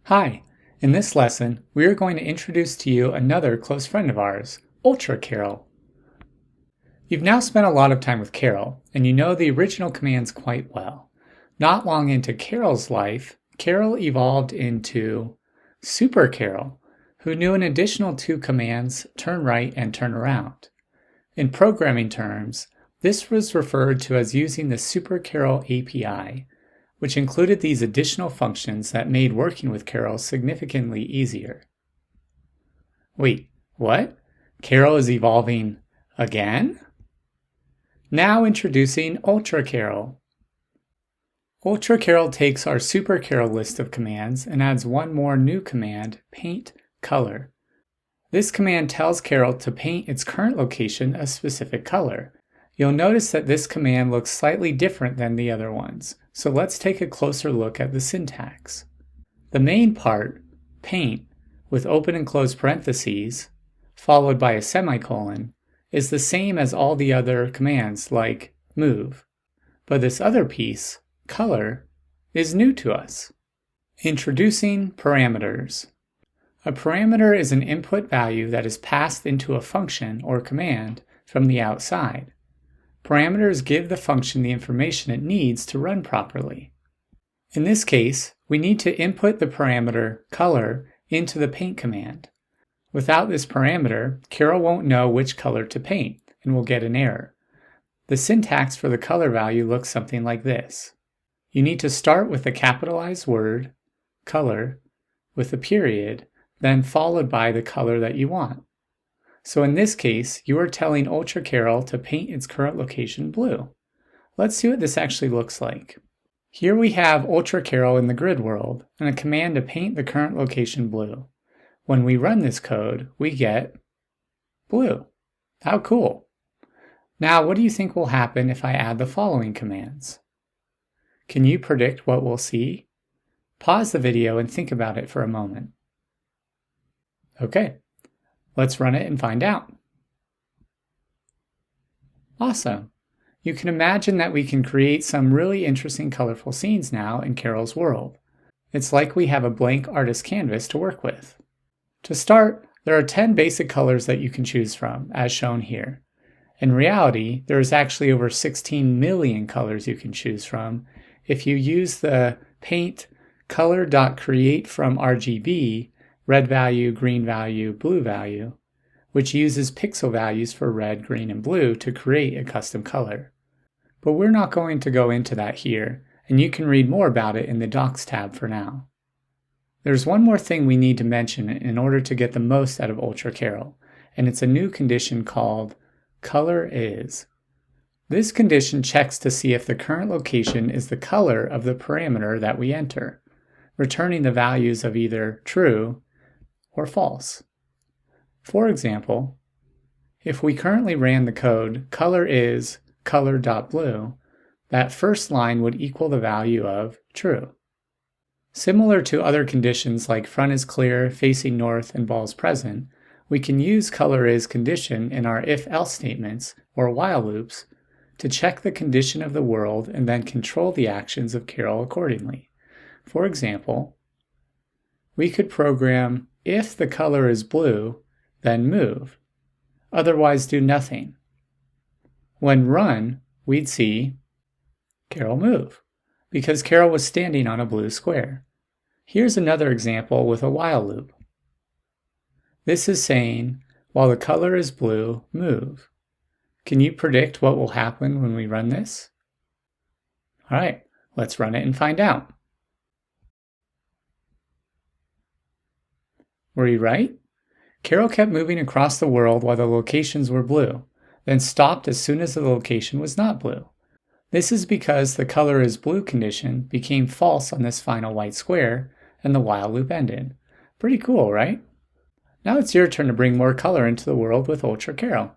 Hi, in this lesson, we are going to introduce to you another close friend of ours, Karel. You've now spent a lot of time with Karel, and you know the original commands quite well. Not long into Karel's life, Karel evolved into Super Karel, who knew an additional two commands, turn right and turn around. In programming terms, this was referred to as using the Super Karel API, which included these additional functions that made working with Karel significantly easier. Wait, what? Karel is evolving again? Now introducing Karel. Karel takes our Super Karel list of commands and adds one more new command, paint color. This command tells Karel to paint its current location a specific color. You'll notice that this command looks slightly different than the other ones, so let's take a closer look at the syntax. The main part, paint, with open and close parentheses, followed by a semicolon, is the same as all the other commands like move. But this other piece, color, is new to us. Introducing parameters. A parameter is an input value that is passed into a function or command from the outside. Parameters give the function the information it needs to run properly. In this case, we need to input the parameter color into the paint command. Without this parameter, Karel won't know which color to paint and will get an error. The syntax for the color value looks something like this. You need to start with a capitalized word, color, with a period, then followed by the color that you want. So in this case, you are telling Karel to paint its current location blue. Let's see what this actually looks like. Here we have Karel in the grid world and a command to paint the current location blue. When we run this code, we get blue. How cool! Now, what do you think will happen if I add the following commands? Can you predict what we'll see? Pause the video and think about it for a moment. Okay. Let's run it and find out. Awesome. You can imagine that we can create some really interesting colorful scenes now in Karel's world. It's like we have a blank artist canvas to work with. To start, there are 10 basic colors that you can choose from, as shown here. In reality, there is actually over 16 million colors you can choose from if you use the paint color.create from RGB, red value, green value, blue value, which uses pixel values for red, green, and blue to create a custom color. But we're not going to go into that here, and you can read more about it in the Docs tab for now. There's one more thing we need to mention in order to get the most out of Karel, and it's a new condition called color is. This condition checks to see if the current location is the color of the parameter that we enter, returning the values of either true or false. For example, if we currently ran the code color is color.blue, that first line would equal the value of true. Similar to other conditions like front is clear, facing north, and ball is present, we can use color is condition in our if-else statements or while loops to check the condition of the world and then control the actions of Karel accordingly. For example, we could program if the color is blue, then move. Otherwise do nothing. When run, we'd see Karel move, because Karel was standing on a blue square. Here's another example with a while loop. This is saying, while the color is blue, move. Can you predict what will happen when we run this? All right, let's run it and find out. Were you right? Karel kept moving across the world while the locations were blue, then stopped as soon as the location was not blue. This is because the color is blue condition became false on this final white square, and the while loop ended. Pretty cool, right? Now it's your turn to bring more color into the world with Karel.